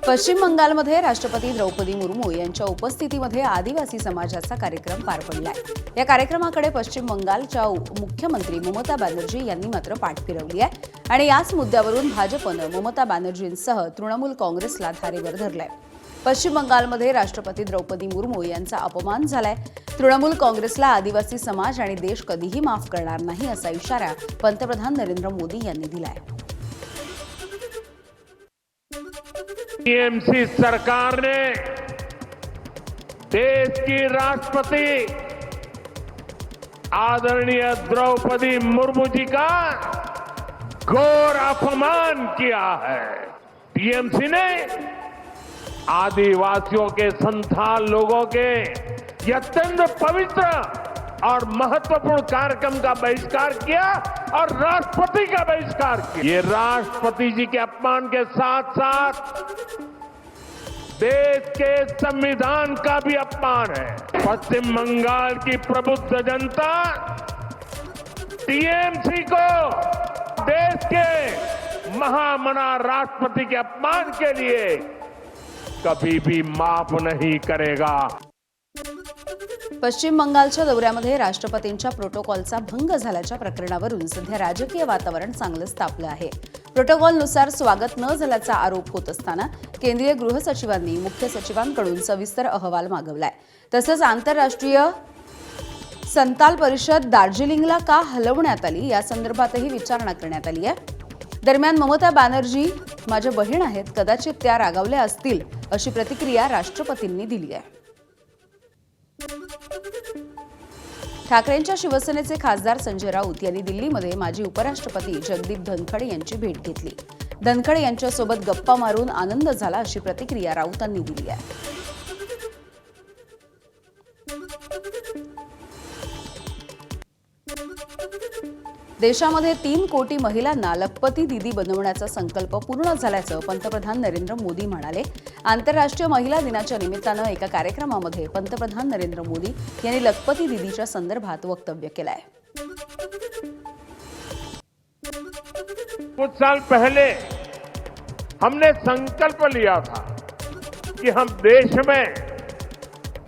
पश्चिम बंगालमध्ये राष्ट्रपती द्रौपदी मुर्मू यांच्या उपस्थितीमध्ये आदिवासी समाजाचा कार्यक्रम पार पडलाय। या कार्यक्रमाकडे पश्चिम बंगालच्या मुख्यमंत्री ममता बॅनर्जी यांनी मात्र पाठ फिरवली आहे आणि याच मुद्द्यावरून भाजपनं ममता बॅनर्जींसह तृणमूल काँग्रेसला धारेवर धरलाय। पश्चिम बंगालमध्ये राष्ट्रपती द्रौपदी मुर्मू यांचा अपमान झालाय। तृणमूल काँग्रेसला आदिवासी समाज आणि देश कधीही माफ करणार नाही असा इशारा पंतप्रधान नरेंद्र मोदी यांनी दिलाय। टीएमसी सरकार ने देश की राष्ट्रपति आदरणीय द्रौपदी मुर्मू जी का घोर अपमान किया है। टीएमसी ने आदिवासियों के संथाल लोगों के ये अत्यंत पवित्र और महत्वपूर्ण कार्यक्रम का बहिष्कार किया और राष्ट्रपति का बहिष्कार किया। ये राष्ट्रपति जी के अपमान के साथ साथ देश के संविधान का भी अपमान है। पश्चिम बंगाल की प्रबुद्ध जनता टीएमसी को देश के महामना राष्ट्रपति के अपमान के लिए कभी भी माफ नहीं करेगा। पश्चिम बंगालच्या दौऱ्यामध्ये राष्ट्रपतींच्या प्रोटोकॉलचा भंग झाल्याच्या प्रकरणावरून सध्या राजकीय वातावरण चांगलंच तापलं आहे। प्रोटोकॉलनुसार स्वागत न झाल्याचा आरोप होत असताना केंद्रीय गृह सचिवांनी मुख्य सचिवांकडून सविस्तर अहवाल मागवलाय। तसंच आंतरराष्ट्रीय संताल परिषद दार्जिलिंगला का हलवण्यात आली या संदर्भातही विचारणा करण्यात आली आहे। दरम्यान ममता बॅनर्जी माझ्या बहीण आहेत, कदाचित त्या रागावल्या असतील अशी प्रतिक्रिया राष्ट्रपतींनी दिली आहे। ठाकरेंच्या शिवसेनेचे खासदार संजय राऊत यांनी दिल्लीमध्ये माजी उपराष्ट्रपती जगदीप धनखड यांची भेट घेतली। धनखड यांच्यासोबत गप्पा मारून आनंद झाला अशी प्रतिक्रिया राऊतांनी दिली आहे। देशामध्ये 3 कोटी महिलांना लखपती दीदी बनवण्याचा संकल्प पूर्ण झाल्याचं पंतप्रधान नरेंद्र मोदी म्हणाले। आंतरराष्ट्रीय महिला दिनाच्या निमित्तानं एका कार्यक्रमामध्ये पंतप्रधान नरेंद्र मोदी यांनी लखपती दीदीच्या संदर्भात वक्तव्य केलंय। कुछ साल पहले हमने संकल्प लिया था कि हम देश में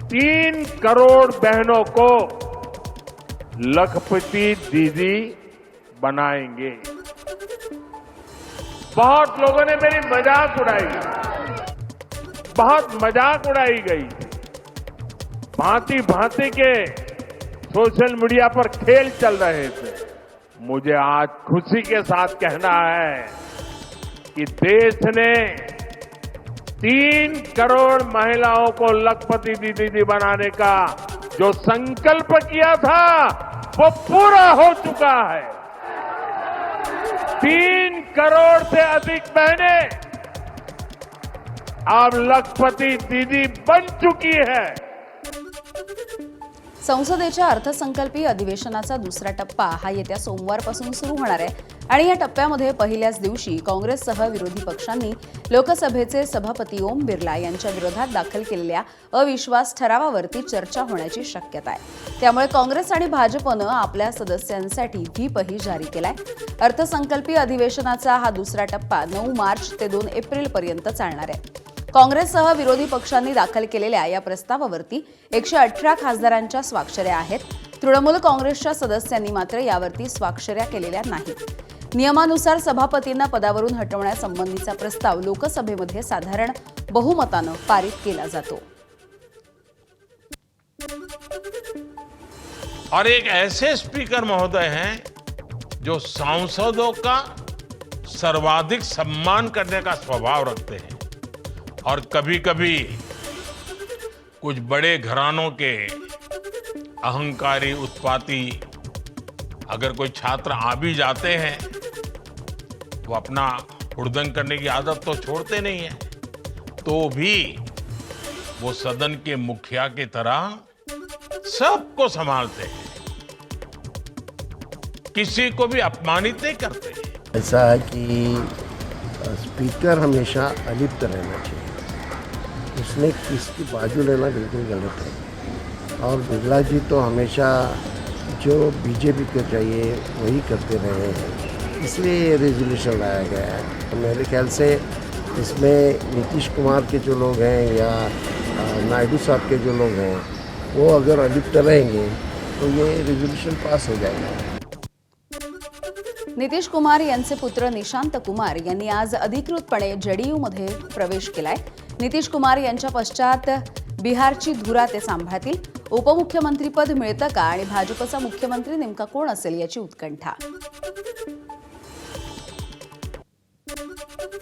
3 करोड़ बहनों को लखपति दीदी बनाएंगे। बहुत लोगों ने मेरी मजाक उड़ाई, बहुत मजाक उड़ाई गई। भांति भांति के सोशल मीडिया पर खेल चल रहे थे। मुझे आज खुशी के साथ कहना है कि देश ने 3 करोड़ महिलाओं को लखपति दीदी बनाने का जो संकल्प किया था वो पूरा हो चुका है। 3 करोड़ से अधिक बहनें अब लखपति दीदी बन चुकी है। संसदेच्या अर्थसंकल्पीय अधिवेशनाचा दुसरा टप्पा हा येत्या सोमवारपासून सुरू होणार आहे आणि या टप्प्यामध्ये पहिल्याच दिवशी काँग्रेससह विरोधी पक्षांनी लोकसभेचे सभापती ओम बिर्ला यांच्या विरोधात दाखल केलेल्या अविश्वास ठरावावरती चर्चा होण्याची शक्यता आहे। त्यामुळे काँग्रेस आणि भाजपनं आपल्या सदस्यांसाठी व्हीपही जारी केलाय। अर्थसंकल्पीय अधिवेशनाचा हा दुसरा टप्पा 9 मार्च ते 2 एप्रिल पर्यंत चालणार आहे। काँग्रेससह विरोधी पक्षांनी दाखल केलेल्या या प्रस्तावावरती 118 खासदारांच्या स्वाक्षऱ्या आहेत। तृणमूल काँग्रेसच्या सदस्यांनी मात्र यावरती स्वाक्षऱ्या केलेल्या नाहीत। नियमानुसार सभापतींना पदावरून हटवण्यासंबंधीचा प्रस्ताव लोकसभेमध्ये साधारण बहुमतानं पारित केला जातो। और एक ऐसे स्पीकर महोदय हैं जो सांसदों का सर्वाधिक सम्मान करने का स्वभाव रखते हैं और कभी-कभी कुछ बड़े घरानों के अहंकारी उत्पाती अगर कोई छात्र आ भी जाते हैं वो अपना हुड़दंग करने की आदत तो छोड़ते नहीं है, तो भी वो सदन के मुखिया की तरह सबको संभालते हैं, किसी को भी अपमानित नहीं करते। ऐसा है कि स्पीकर हमेशा अलिप्त रहना चाहिए। उसने किसकी बाजू लेना बिल्कुल गलत है और बिरला जी तो हमेशा जो बीजेपी को चाहिए वही करते रहे हैं, इसलिए ये रेजोल्यूशन लाया गया है। तो मेरे ख्याल से इसमें नीतीश कुमार के जो लोग हैं या नायडू साहब के जो लोग हैं वो अगर अलिप्त रहेंगे तो ये रेजोल्यूशन पास हो जाएगा। नितीश कुमार यांचे पुत्र निशांत कुमार यांनी आज अधिकृतपणे जेडीयूमध्ये प्रवेश केलाय। नितीश कुमार यांच्या पश्चात बिहारची धुरा ते सांभाळतील। उपमुख्यमंत्रीपद मिळतं का आणि भाजपचा मुख्यमंत्री नेमका कोण असेल याची उत्कंठा।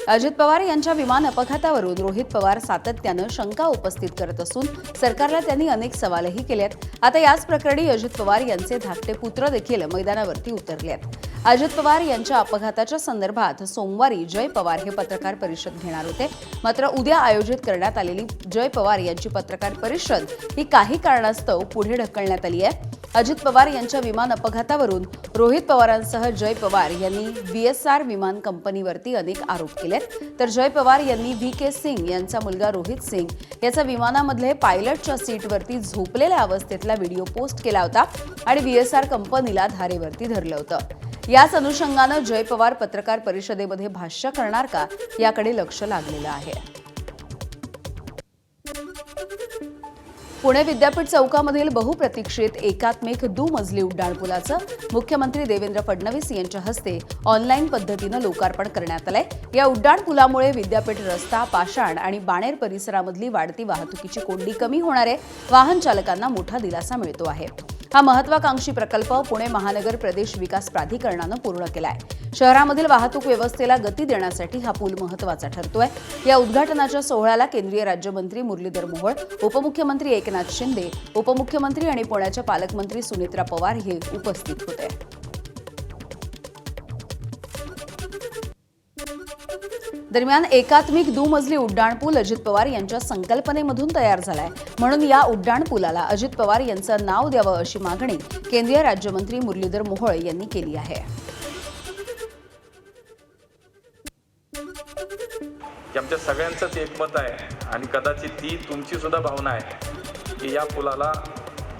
अजित पवार यांच्या विमान अपघातावरून रोहित पवार सातत्यानं शंका उपस्थित करत असून सरकारला त्यांनी अनेक सवालही केलेत। आता याच प्रकरणी अजित पवार यांचे धाकटे पुत्र देखील मैदानावरती उतरले आहेत। अजित पवार यांच्या अपघाताच्या संदर्भात सोमवारी जय पवार हे पत्रकार परिषद घेणार होते, मात्र उद्या आयोजित करण्यात आलेली जय पवार यांची पत्रकार परिषद ही काही कारणास्तव पुढे ढकलण्यात आली आहे। अजित पवार यांच्या विमान अपघातावरून रोहित पवारांसह जय पवार यांनी VSR विमान कंपनीवरती अनेक आरोप केलेत, तर जय पवार यांनी VK सिंग यांचा मुलगा रोहित सिंग याचा विमानामधले पायलटच्या सीटवरती झोपलेल्या अवस्थेतला व्हिडिओ पोस्ट केला होता आणि VSR कंपनीला धारेवरती धरलं होतं। याच अनुषंगानं जय पवार पत्रकार परिषदेमध्ये भाष्य करणार का याकडे लक्ष लागलेलं आहे। पुणे विद्यापीठ चौकामधील बहुप्रतीक्षित एकात्मिक दुमजली उड्डाणपुलाचं मुख्यमंत्री देवेंद्र फडणवीस यांच्या हस्ते ऑनलाईन पद्धतीनं लोकार्पण करण्यात आलंय। या उड्डाणपुलामुळे विद्यापीठ रस्ता, पाषाण आणि बाणेर परिसरामधली वाढती वाहतुकीची कोंडी कमी होणार आहे। वाहन चालकांना मोठा दिलासा मिळतो आहे। हा महत्वाकांक्षी प्रकल्प पुणे महानगर प्रदेश विकास प्राधिकरणानं पूर्ण केलाय। शहरामधील वाहतूक व्यवस्थेला गती देण्यासाठी हा पूल महत्वाचा ठरतोय। या उद्घाटनाच्या सोहळ्याला केंद्रीय राज्यमंत्री मुरलीधर मोहोळ, उपमुख्यमंत्री एकनाथ शिंदे, उपमुख्यमंत्री आणि पुण्याच्या पालकमंत्री सुनेत्रा पवार हे उपस्थित होते। दरम्यान एकात्मिक दुमजली उड्डाणपूल अजित पवार यांच्या संकल्पनेमधून तयार झालाय, म्हणून या उड्डाणपुलाला अजित पवार यांचं नाव द्यावं अशी मागणी केंद्रीय राज्यमंत्री मुरलीधर मोहोळ यांनी केली आहे। आमच्या सगळ्यांचंच एकमत आहे आणि कदाचित ती तुमची सुद्धा भावना आहे की या पुलाला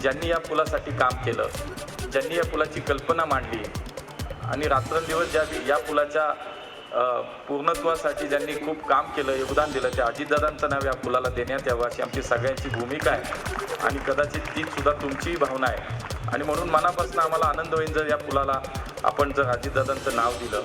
ज्यांनी या पुलासाठी काम केलं, ज्यांनी या पुलाची कल्पना मांडली आणि रात्रंदिवस या पुलाच्या पूर्णत्वासाठी ज्यांनी खूप काम केलं, योगदान दिलं, त्या अजितदादांचं नाव या पुलाला देण्यात यावं अशी आमची सगळ्यांची भूमिका आहे आणि कदाचित ती सुद्धा तुमची भावना आहे आणि म्हणून मनापासून आम्हाला आनंद होईल जर या पुलाला आपण जर अजितदादांचं नाव दिलं।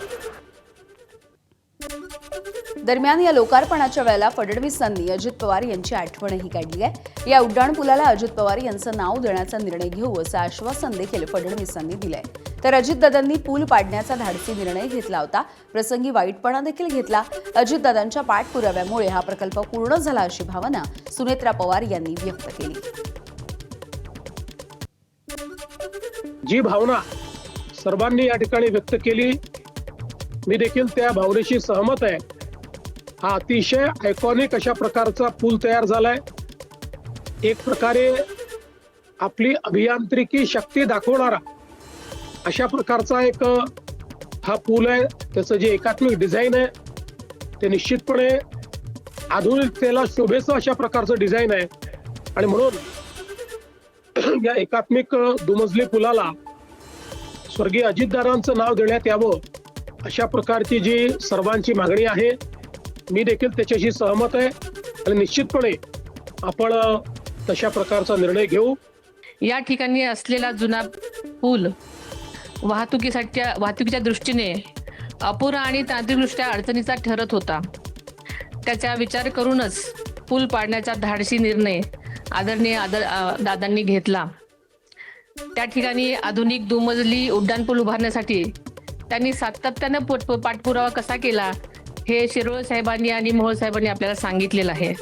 दरम्यान या लोकार्पणाच्या वेळेला फडणवीसांनी अजित पवार यांची आठवणही काढली आहे। या उड्डाणपुलाला अजित पवार यांचं नाव देण्याचा निर्णय घेऊ असं आश्वासन देखील फडणवीसांनी दिलंय, तर अजितदादांनी पूल पाडण्याचा धाडसी निर्णय घेतला होता। प्रसंगी वाईटपणा देखील घेतला। अजितदादांच्या पाठपुराव्यामुळे हा प्रकल्प पूर्ण झाला अशी भावना सुनेत्रा पवार यांनी व्यक्त केली। जी भावना सर्वांनी या ठिकाणी व्यक्त केली, मी देखील त्या भावनेशी सहमत आहे। हा अतिशय आयकॉनिक अशा प्रकारचा पूल तयार झालाय। एक प्रकारे आपली अभियांत्रिकी शक्ती दाखवणारा अशा प्रकारचा एक हा पूल आहे। त्याचं जे एकात्मिक डिझाईन आहे ते निश्चितपणे आधुनिकतेला शोभेचं अशा प्रकारचं डिझाईन आहे आणि म्हणून या एकात्मिक दुमजली पुलाला स्वर्गीय अजितदादांचं नाव देण्यात यावं अशा प्रकारची जी सर्वांची मागणी आहे, मी देखील त्याच्याशी सहमत आहे आणि निश्चितपणे आपण तशा प्रकारचा निर्णय घेऊ। या ठिकाणी असलेला जुना पूल वाहतुकीच्या दृष्टीने अपुरा आणि तांत्रिकदृष्ट्या अडचणीचा ठरत होता। त्याचा विचार करूनच पूल पाडण्याचा धाडसी निर्णय आदरणीय दादांनी घेतला। त्या ठिकाणी आधुनिक दुमजली उड्डाणपूल उभारण्यासाठी त्यांनी सातत्यानं पाठपुरावा कसा केला हे शिरोळ साहेबांनी आणि मोहोळ साहेबांनी आपल्याला सांगितलेलं आहे।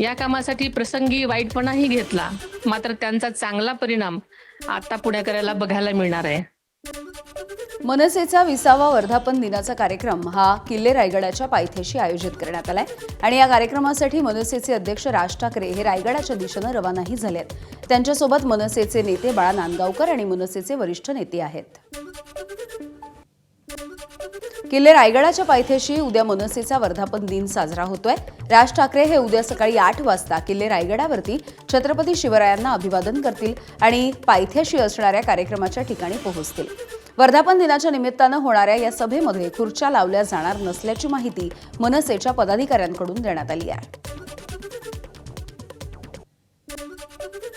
या कामासाठी प्रसंगी वाईटपणाही घेतला, मात्र त्यांचा चांगला परिणाम आता पुणेकरांना बघायला मिळणार आहे। मनसेचा 20वा वर्धापन दिनाचा कार्यक्रम हा किल्ले रायगडाच्या पायथ्याशी आयोजित करण्यात आलाय आणि या कार्यक्रमासाठी मनसेचे अध्यक्ष राज ठाकरे हे रायगडाच्या दिशेनं रवानाही झालेत। त्यांच्यासोबत मनसेचे नेते बाळा नांदगावकर आणि मनसेचे वरिष्ठ नेते आहेत। किल्ले रायगडाच्या पायथ्याशी उद्या मनसेचा वर्धापन दिन साजरा होतोय। राज ठाकरे हे उद्या सकाळी 8 वाजता किल्ले रायगडावरती छत्रपती शिवरायांना अभिवादन करतील आणि पायथ्याशी असणाऱ्या कार्यक्रमाच्या ठिकाणी पोहोचतील। वर्धापन दिनाच्या निमित्तानं होणाऱ्या या सभेमध्ये खुर्च्या लावल्या जाणार नसल्याची माहिती मनसेच्या पदाधिकाऱ्यांकडून देण्यात आली आहे.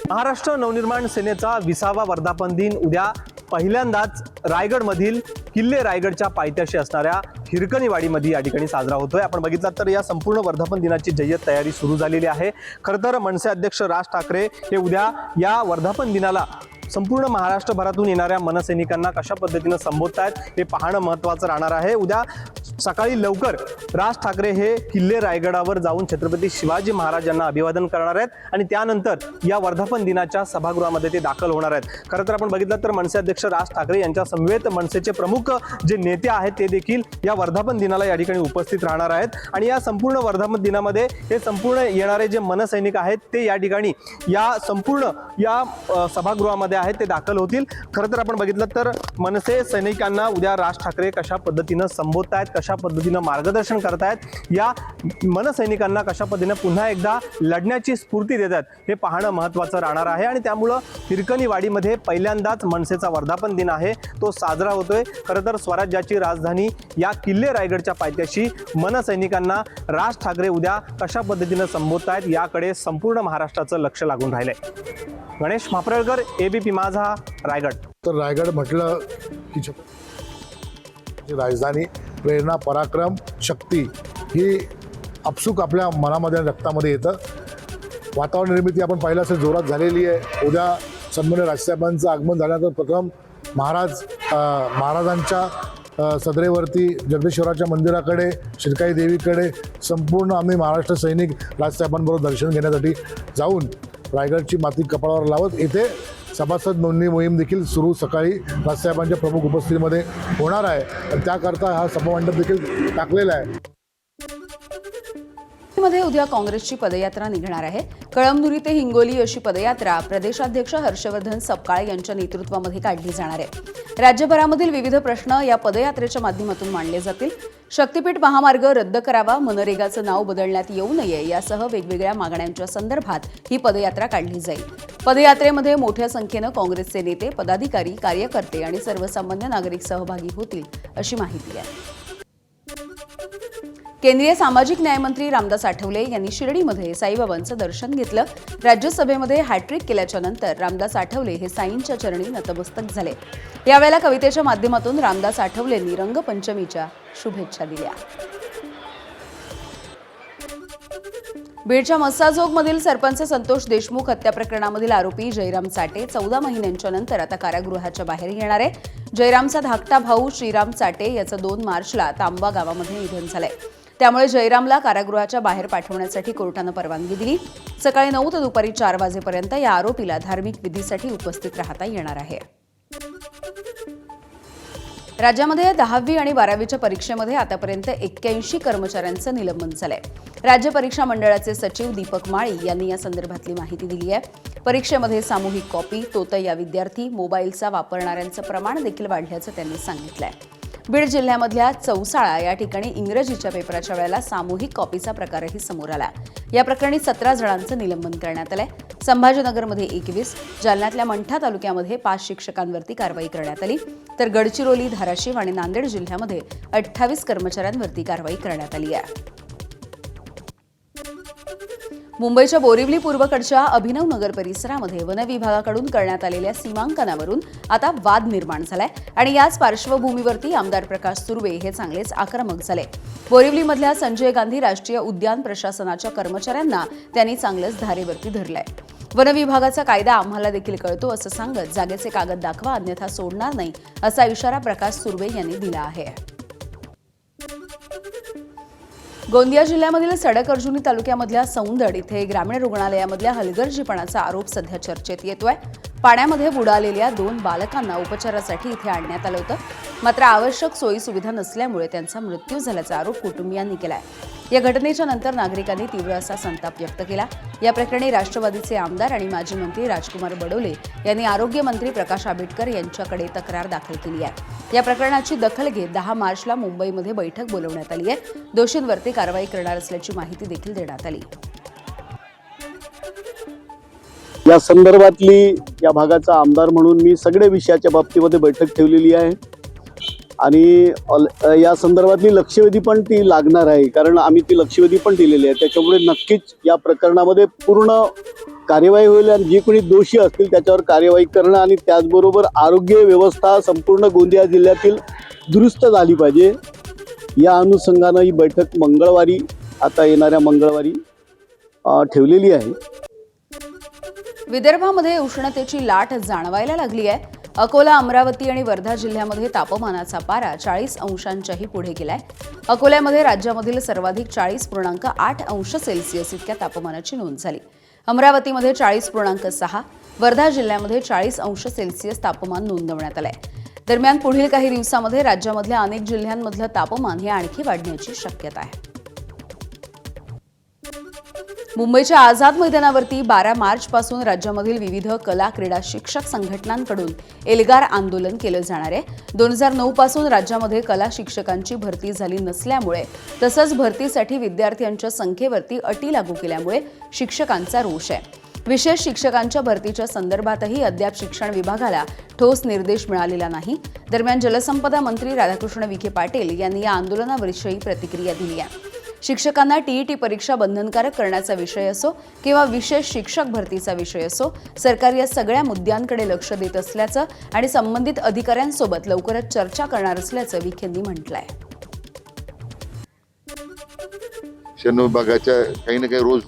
महाराष्ट्र नवनिर्माण सेनेचा 20वा वर्धापन दिन उद्या पहिल्यांदाच रायगडमधील किल्ले रायगडच्या पायथ्याशी असणाऱ्या हिरकणीवाडीमध्ये या ठिकाणी साजरा होतोय. आपण बघितलं तर या संपूर्ण वर्धापन दिनाची जय्यत तयारी सुरू झालेली आहे. खरं तर मनसे अध्यक्ष राज ठाकरे हे उद्या या वर्धापन दिनाला संपूर्ण महाराष्ट्रभरातून येणाऱ्या मनसैनिकांना कशा पद्धतीने संबोधतायत हे पाहणं महत्त्वाचं राहणार आहे. उद्या सकाळी लवकर राज ठाकरे हे किल्ले रायगडावर जाऊन छत्रपती शिवाजी महाराजांना अभिवादन करणार आहेत आणि त्यानंतर या वर्धापन दिनाच्या सभागृहामध्ये ते दाखल होणार आहेत. खरं तर आपण बघितलं तर मनसे अध्यक्ष राज ठाकरे यांच्या समवेत मनसेचे प्रमुख जे नेते आहेत ते देखील या वर्धापन दिनाला या ठिकाणी उपस्थित राहणार आहेत आणि या संपूर्ण वर्धापन दिनामध्ये हे संपूर्ण येणारे जे मनसैनिक आहेत ते या ठिकाणी या संपूर्ण या सभागृहामध्ये आहेत ते दाखल होतील. खरं तर आपण बघितलं तर मनसे सैनिकांना उद्या राज ठाकरे कशा पद्धतीनं संबोधतायत, कशा पद्धतीनं मार्गदर्शन करतायत, या मनसैनिकांना कशा पद्धतीनं पुन्हा एकदा लढण्याची स्फूर्ती देतात हे पाहणं महत्त्वाचं राहणार आहे. आणि त्यामुळं हिरकणीवाडीमध्ये पहिल्यांदाच मनसेचा वर्धापन दिन आहे तो साजरा होतोय. खरं तर स्वराज्याची राजधानी या किल्ले रायगडच्या पायथ्याशी मनसैनिकांना राज ठाकरे उद्या कशा पद्धतीनं संबोधतायत याकडे संपूर्ण महाराष्ट्राचं लक्ष लागून राहिलंय. गणेश मापरळकर, एबीपी माझा, रायगड. तर रायगड म्हटलं की छत्रपती राजधानी, प्रेरणा, पराक्रम, शक्ती ही आपसूक आपल्या मनामध्ये आणि रक्तामध्ये येतं. वातावरण निर्मिती आपण पाहिलं असेल जोरात झालेली आहे. उद्या सन्माननीय राजसाहेबांचं आगमन झाल्यानंतर प्रथम महाराजांच्या सदरेवरती जगदीश्वराच्या मंदिराकडे, शिरकाई देवीकडे संपूर्ण आम्ही महाराष्ट्र सैनिक राजसाहेबांबरोबर दर्शन घेण्यासाठी जाऊन रायगडची माती कपाळावर लावत येथे सभासद नोंदणी मोहीम देखील सुरू सकाळी राजसाहेबांच्या प्रमुख उपस्थितीमध्ये होणार आहे. आणि त्याकरता हा सभामंडप देखील टाकलेला आहे. मध्ये उद्या काँग्रेसची पदयात्रा निघणार आहे. कळमनुरी ते हिंगोली अशी पदयात्रा प्रदेशाध्यक्ष हर्षवर्धन सपकाळे यांच्या नेतृत्वामध्ये काढली जाणार आहे. राज्यभरामधील विविध प्रश्न या पदयात्रेच्या माध्यमातून मांडले जातील. शक्तीपीठ महामार्ग रद्द करावा, मनरेगाचं नाव बदलण्यात येऊ नये यासह वेगवेगळ्या मागण्यांच्या संदर्भात ही पदयात्रा काढली जाईल. पदयात्रेमध्ये मोठ्या संख्येनं काँग्रेसचे नेते, पदाधिकारी, कार्यकर्ते आणि सर्वसामान्य नागरिक सहभागी होतील अशी माहिती आहे. केंद्रीय सामाजिक न्यायमंत्री रामदास आठवले यांनी शिर्डीमध्ये साईबाबांचं दर्शन घेतलं. राज्यसभेमध्ये हॅट्रिक केल्याच्या नंतर रामदास आठवले हे साईंच्या चरणी नतमस्तक झाले. यावेळेला कवितेच्या माध्यमातून रामदास आठवलेंनी रंगपंचमीच्या शुभेच्छा दिल्या. बीडच्या मस्साजोगमधील सरपंच संतोष देशमुख हत्या प्रकरणामधील आरोपी जयराम चाटे 14 महिन्यांच्या नंतर आता कारागृहाच्या बाहेर येणार आहे. जयरामचा धाकटा भाऊ श्रीराम चाटे याचं 2 मार्चला तांबा गावामध्ये निधन झालंय. त्यामुळे जयरामला कारागृहाच्या बाहेर पाठवण्यासाठी कोर्टानं परवानगी दिली. सकाळी 9 ते दुपारी 4 वाजेपर्यंत या आरोपीला धार्मिक विधीसाठी उपस्थित राहता येणार आहे. राज्यामध्ये 10वी आणि 12वीच्या परीक्षेमध्ये आतापर्यंत 81 कर्मचाऱ्यांचं निलंबन झालंय. राज्य परीक्षा मंडळाचे सचिव दीपक माळी यांनी या संदर्भातली माहिती दिली आहे. परीक्षेमध्ये सामूहिक कॉपी, तोतया विद्यार्थी, मोबाईलचा वापरणाऱ्यांचं प्रमाण देखील वाढल्याचं त्यांनी सांगितलंय. बीड जिल्ह्यामधल्या चौसाळा या ठिकाणी इंग्रजीच्या पेपराच्या वेळेला सामूहिक कॉपीचा प्रकारही समोर आला. या प्रकरणी 17 जणांचं निलंबन करण्यात आलंय. संभाजीनगरमध्ये 21, जालन्यातल्या मंठा तालुक्यामध्ये 5 शिक्षकांवरती कारवाई करण्यात आली. तर गडचिरोली, धाराशिव आणि नांदेड जिल्ह्यामध्ये 28 कर्मचाऱ्यांवरती कारवाई करण्यात आली आहे. मुंबईच्या बोरिवली पूर्वकडच्या अभिनव नगर परिसरामध्ये वन विभागाकडून करण्यात आलेल्या सीमांकनावरून आता वाद निर्माण झालाय आणि याच पार्श्वभूमीवरती आमदार प्रकाश सुर्वे हे चांगलेच आक्रमक झाले. बोरिवलीमधल्या संजय गांधी राष्ट्रीय उद्यान प्रशासनाच्या कर्मचाऱ्यांना त्यांनी चांगलंच धारेवरती धरलंय. वन विभागाचा कायदा आम्हाला देखील कळतो असं सांगत जागेचे कागद दाखवा अन्यथा सोडणार नाही असा इशारा प्रकाश सुर्वे यांनी दिला आहे. गोंदिया जिल्ह्यामधील सडक अर्जुनी तालुक्यामधल्या सौंदड इथे ग्रामीण रुग्णालयामधल्या हलगर्जीपणाचा आरोप सध्या चर्चेत येतोय. पाण्यामध्ये बुडालेल्या 2 बालकांना उपचारासाठी इथे आणण्यात आलं होतं. मात्र आवश्यक सोयी सुविधा नसल्यामुळे त्यांचा मृत्यू झाल्याचा आरोप कुटुंबियांनी केलाय. या घटनेच्या नंतर नागरिकांनी तीव्र असा संताप व्यक्त केला. या प्रकरणी राष्ट्रवादीचे आमदार आणि माजी मंत्री राजकुमार बडोले यांनी आरोग्यमंत्री प्रकाश आंबेडकर यांच्याकडे तक्रार दाखल केली आहे. या प्रकरणाची दखल घेत 10 मार्चला मुंबईमध्ये बैठक बोलवण्यात आली आहे. दोषींवरती कारवाई करणार असल्याची माहिती देखील देण्यात आली. या संदर्भातली या भागाचा आमदार म्हणून मी सगळ्या विषयाच्या बाबतीमध्ये बैठक ठेवलेली आहे. आणि या संदर्भातली लक्षवेधी पण ती लागणार आहे, कारण आम्ही ती लक्षवेधी पण दिलेली आहे. त्याच्यामुळे नक्कीच या प्रकरणामध्ये पूर्ण कार्यवाही होईल आणि जे कोणी दोषी असतील त्याच्यावर कार्यवाही करणं आणि त्याचबरोबर आरोग्य व्यवस्था संपूर्ण गोंदिया जिल्ह्यातील दुरुस्त झाली पाहिजे. या अनुषंगानं ही बैठक मंगळवारी, आता येणाऱ्या मंगळवारी ठेवलेली आहे. विदर्भामध्ये उष्णतेची लाट जाणवायला लागली आहे. अकोला, अमरावती आणि वर्धा जिल्ह्यामध्ये तापमानाचा पारा 40 अंशांच्याही पुढे गेलाय. अकोल्यामध्ये राज्यामधील सर्वाधिक 40.8 अंश सेल्सिअस इतक्या तापमानाची नोंद झाली. अमरावतीमध्ये 40.6, वर्धा जिल्ह्यामध्ये 40 अंश सेल्सिअस तापमान नोंदवण्यात आलंय. दरम्यान पुढील काही दिवसामध्ये राज्यामधल्या अनेक जिल्ह्यांमधलं तापमान हे आणखी वाढण्याची शक्यता आहे. मुंबईच्या आझाद मैदानावरती 12 मार्चपासून राज्यामधील विविध कला क्रीडा शिक्षक संघटनांकडून एल्गार आंदोलन केलं जाणार आहे. 2009 पासून राज्यामध्ये कला शिक्षकांची भरती झाली नसल्यामुळे तसंच भरतीसाठी विद्यार्थ्यांच्या संख्येवरती अटी लागू केल्यामुळे शिक्षकांचा रोष आहे. विशेष शिक्षकांच्या भरतीच्या संदर्भातही अद्याप शिक्षण विभागाला ठोस निर्देश मिळालेला नाही. दरम्यान जलसंपदा मंत्री राधाकृष्ण विखे पाटील यांनी या आंदोलनाविषयी प्रतिक्रिया दिली आहे. शिक्षकांना टीईटी परीक्षा बंधनकारक करण्याचा विषय असो किंवा विशेष शिक्षक भरतीचा विषय असो, सरकार या सगळ्या मुद्द्यांकडे लक्ष देत असल्याचं आणि संबंधित अधिकाऱ्यांसोबत लवकरच चर्चा करणार असल्याचं विखेंनी म्हटलंय. शिक्षण विभागाच्या काही ना काही रोज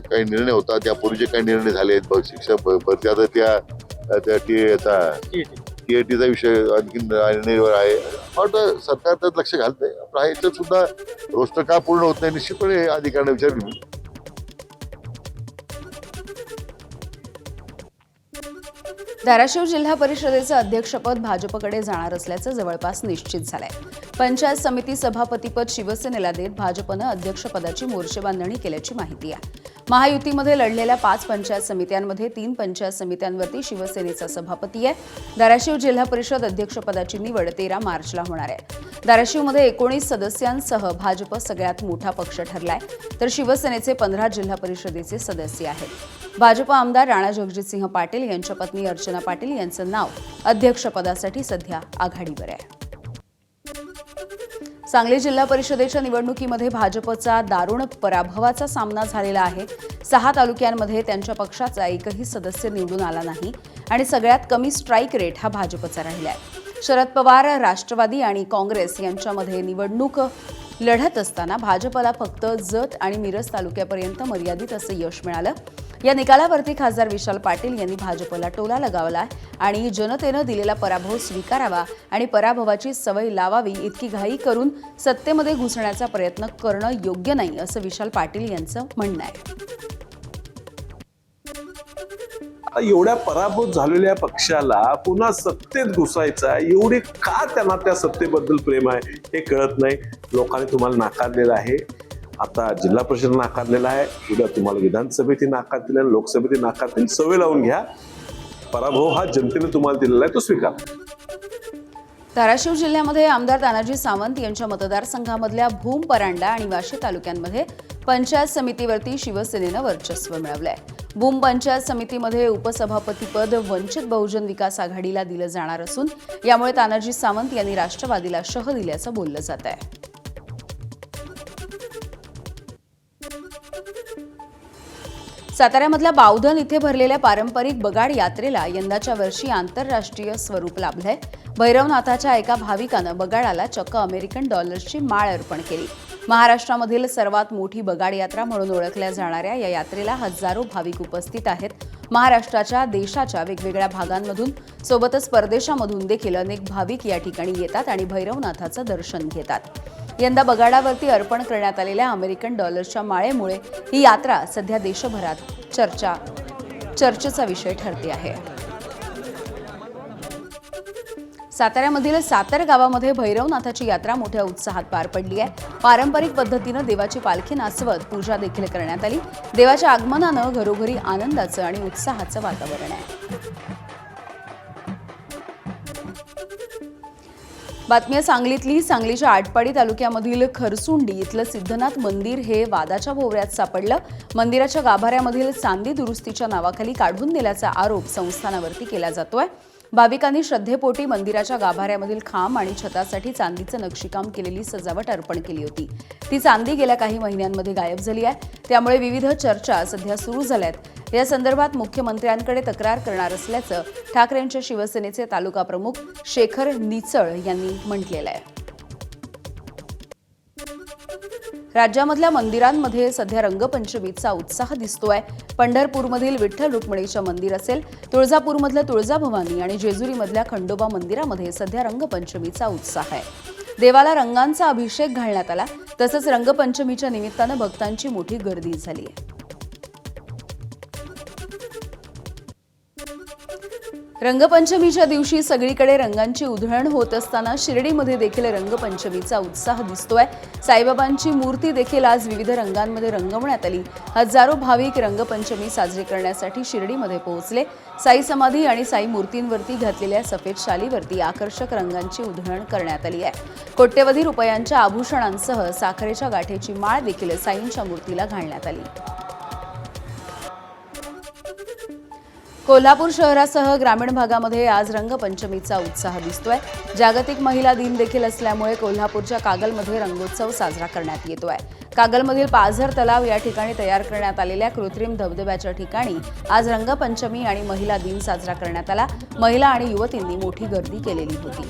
काही निर्णय होतात. त्यापूर्वीचे काही निर्णय झाले आहेत शिक्षक भरती, आता टीएटीचा विषय आणखी निर्णयावर आहे. वाटतं सरकार त्यात लक्ष घालतंय. आपलं ह्याच्यात सुद्धा रोस्टर का पूर्ण होत नाही निश्चितपणे अधिकाऱ्यांना विचारली. धाराशिव जिल्हा परिषदेचं अध्यक्षपद भाजपकडे जाणार असल्याचं जवळपास निश्चित झालंय. पंचायत समिती सभापतीपद शिवसेनेला देत भाजपनं अध्यक्षपदाची मोर्चेबांधणी केल्याची माहिती आहे. महायुतीमध्ये लढलेल्या 5 पंचायत समित्यांमध्ये 3 पंचायत समित्यांवरती शिवसेनेचा सभापती आहे. धाराशिव जिल्हा परिषद अध्यक्षपदाची निवड 13 मार्चला होणार आहे. धाराशिवमध्ये 19 सदस्यांसह भाजप सगळ्यात मोठा पक्ष ठरलाय, तर शिवसेनेचे 15 जिल्हा परिषदेचे सदस्य आहेत. भाजप आमदार राणा जगजितसिंह पाटील यांच्या पत्नी अर्चना पाटील यांचं नाव अध्यक्षपदासाठी सध्या आघाडीवर आहे. सांगली जिल्हा परिषदेच्या निवडणुकीमध्ये भाजपचा दारुण पराभवाचा सामना झालेला आहे. 6 तालुक्यांमध्ये त्यांच्या पक्षाचा एकही सदस्य निवडून आला नाही आणि सगळ्यात कमी स्ट्राईक रेट हा भाजपचा राहिलाय. शरद पवार, राष्ट्रवादी आणि काँग्रेस यांच्यामध्ये निवडणूक लढत असताना भाजपला फक्त जत आणि मिरज तालुक्यापर्यंत मर्यादित असं यश मिळालं. या निकालावरती खासदार विशाल पाटील यांनी भाजपला टोला लगावला आणि जनतेनं दिलेला पराभव स्वीकारावा आणि पराभवाची सवय लावावी. इतकी घाई करून सत्तेमध्ये घुसण्याचा प्रयत्न करणं योग्य नाही असं विशाल पाटील यांचं म्हणणं आहे. एवढ्या पराभूत झालेल्या पक्षाला पुन्हा सत्तेत घुसायचा, एवढी का त्यांना त्या सत्तेबद्दल प्रेम आहे हे कळत नाही. लोकांनी तुम्हाला नाकारलेलं आहे. आता जिल्हा परिषद नाकारलेला आहे, उद्या तुम्हाला विधानसभेत नाकारतील आणि लोकसभेत नाकारतील. सवय लावून घ्या. पराभव हा जनतेने तुम्हाला दिलेला आहे, तो स्वीकार. धाराशिव जिल्ह्यामध्ये आमदार तानाजी सावंत यांच्या मतदारसंघामधल्या भूम, परांडा आणि वाशी तालुक्यांमध्ये पंचायत समितीवरती शिवसेनेनं वर्चस्व मिळवलंय. भूम पंचायत समितीमध्ये उपसभापतीपद वंचित बहुजन विकास आघाडीला दिलं जाणार असून यामुळे तानाजी सावंत यांनी राष्ट्रवादीला शह दिल्याचं बोललं जात आहे. साताऱ्यामधल्या बावधन इथे भरलेल्या पारंपरिक बगाड यात्रेला यंदाच्या वर्षी आंतरराष्ट्रीय स्वरूप लाभलंय. भैरवनाथाच्या एका भाविकानं बगाडाला चक्क अमेरिकन डॉलर्सची माळ अर्पण केली. महाराष्ट्रामधील सर्वात मोठी बगाड यात्रा म्हणून ओळखल्या जाणाऱ्या या यात्रेला हजारो भाविक उपस्थित आहेत. महाराष्ट्राच्या, देशाच्या वेगवेगळ्या भागांमधून सोबतच परदेशामधून देखील अनेक भाविक या ठिकाणी येतात आणि भैरवनाथाचं दर्शन घेतात. यंदा बगाडावरती अर्पण करण्यात आलेल्या अमेरिकन डॉलर्सच्या माळेमुळे ही यात्रा सध्या देशभरात चर्चेचा विषय ठरते आहे. साताऱ्यामधील सातर गावामध्ये भैरवनाथाची यात्रा मोठ्या उत्साहात पार पडली आहे. पारंपरिक पद्धतीनं देवाची पालखी नाचवत पूजा देखील करण्यात आली. देवाच्या आगमनानं घरोघरी आनंदाचं आणि उत्साहाचं वातावरण आहे. बातमी सांगलीतली. सांगलीच्या आटपाडी तालुक्यामधील खरसुंडी इथलं सिद्धनाथ मंदिर हे वादाच्या भोवऱ्यात सापडलं. मंदिराच्या गाभाऱ्यामधील चांदी दुरुस्तीच्या नावाखाली काढून दिल्याचा आरोप संस्थानावरती केला जातोय. भाविकांनी श्रद्धेपोटी मंदिराच्या गाभाऱ्यामधील खांब आणि छतासाठी चांदीचं नक्षीकाम केलेली सजावट अर्पण केली होती. ती चांदी गेल्या काही महिन्यांमध्ये गायब झाली आहे. त्यामुळे विविध चर्चा सध्या सुरू झाल्यात. या संदर्भात मुख्यमंत्र्यांकडे तक्रार करणार असल्याचं ठाकरेंच्या शिवसेनेचे तालुका प्रमुख शेखर निचळ यांनी म्हटलेलं आहे. राज्यामधल्या मंदिरांमध्ये सध्या रंगपंचमीचा उत्साह दिसतोय. पंढरपूरमधील विठ्ठल रुक्मिणीचं मंदिर असेल, तुळजापूरमधलं तुळजाभवानी आणि जेजुरीमधल्या खंडोबा मंदिरामध्ये सध्या रंगपंचमीचा उत्साह आहे. देवाला रंगांचा अभिषेक घालण्यात आला. तसंच रंगपंचमीच्या निमित्तानं भक्तांची मोठी गर्दी झाली आहे. रंगपंचमीच्या दिवशी सगळीकडे रंगांची उधळण होत असताना शिर्डीमध्ये देखील रंगपंचमीचा उत्साह दिसतोय. साईबाबांची मूर्ती देखील आज विविध रंगांमध्ये रंगवण्यात आली. हजारो भाविक रंगपंचमी साजरी करण्यासाठी शिर्डीमध्ये पोहोचले. साई समाधी आणि साई मूर्तींवरती घातलेल्या सफेद शालीवरती आकर्षक रंगांची उधळण करण्यात आली आहे. कोट्यवधी रुपयांच्या आभूषणांसह साखरेच्या गाठेची माळ देखील साईंच्या मूर्तीला घालण्यात आली. कोल्हापूर शहरासह ग्रामीण भागामध्ये आज रंगपंचमीचा उत्साह दिसतोय. जागतिक महिला दिन देखील असल्यामुळे कोल्हापूरच्या कागलमध्ये रंगोत्सव साजरा करण्यात येतोय. कागलमधील पाझर तलाव या ठिकाणी तयार करण्यात आलेल्या कृत्रिम धबधब्याच्या ठिकाणी आज रंगपंचमी आणि महिला दिन साजरा करण्यात आला. महिला आणि युवतींनी मोठी गर्दी केलेली होती.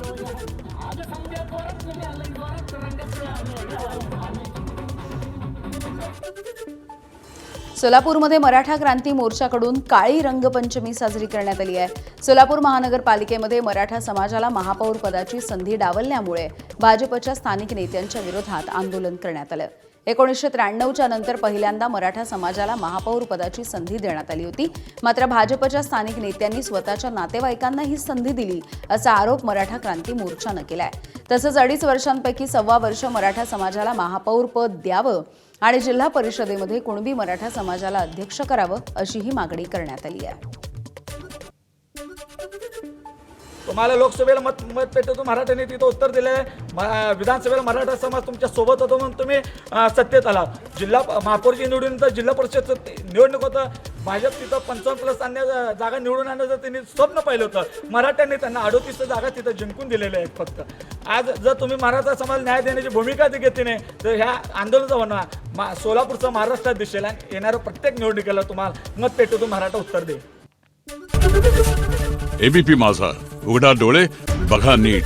सोलापूरमध्ये मराठा क्रांती मोर्चाकडून काळी रंगपंचमी साजरी करण्यात आली आहे. सोलापूर महानगरपालिकेमध्ये मराठा समाजाला महापौर पदाची संधी डावलल्यामुळे भाजपच्या स्थानिक नेत्यांच्या विरोधात आंदोलन करण्यात आलं. 1993च्या नंतर पहिल्यांदा मराठा समाजाला महापौर पदाची संधी देण्यात आली होती. मात्र भाजपच्या स्थानिक नेत्यांनी स्वतःच्या नातेवाईकांना ही संधी दिली असा आरोप मराठा क्रांती मोर्चानं केलाय. तसंच 2.5 वर्षांपैकी 1.25 वर्ष मराठा समाजाला महापौर पद द्यावं आणि जिल्हा परिषदेमध्ये कुणबी मराठा समाजाला अध्यक्ष करावं अशीही मागणी करण्यात आली आहे. तुम्हाला लोकसभेला मतपेटीतून मराठ्यांनी तिथं उत्तर दिलं आहे. विधानसभेला मराठा समाज तुमच्या सोबत होतो म्हणून तुम्ही सत्तेत आला. जिल्हा महापौरची निवडून तर जिल्हा परिषद निवडणूक होतं. भाजप तिथं 55+ जागा निवडून आणण्याचं त्यांनी स्वप्न पाहिलं होतं. मराठ्यांनी त्यांना 38 जागा तिथं जिंकून दिलेल्या आहेत. फक्त आज जर तुम्ही मराठा समाज न्याय देण्याची भूमिका घेतली नाही तर ह्या आंदोलनाचा होणार सोलापूरचं महाराष्ट्रात दिसेल आणि येणाऱ्या प्रत्येक निवडणुकीला तुम्हाला मतपेटीतून मराठा उत्तर देईल. एबीपी माझा, उघडा डोळे बघा नीट.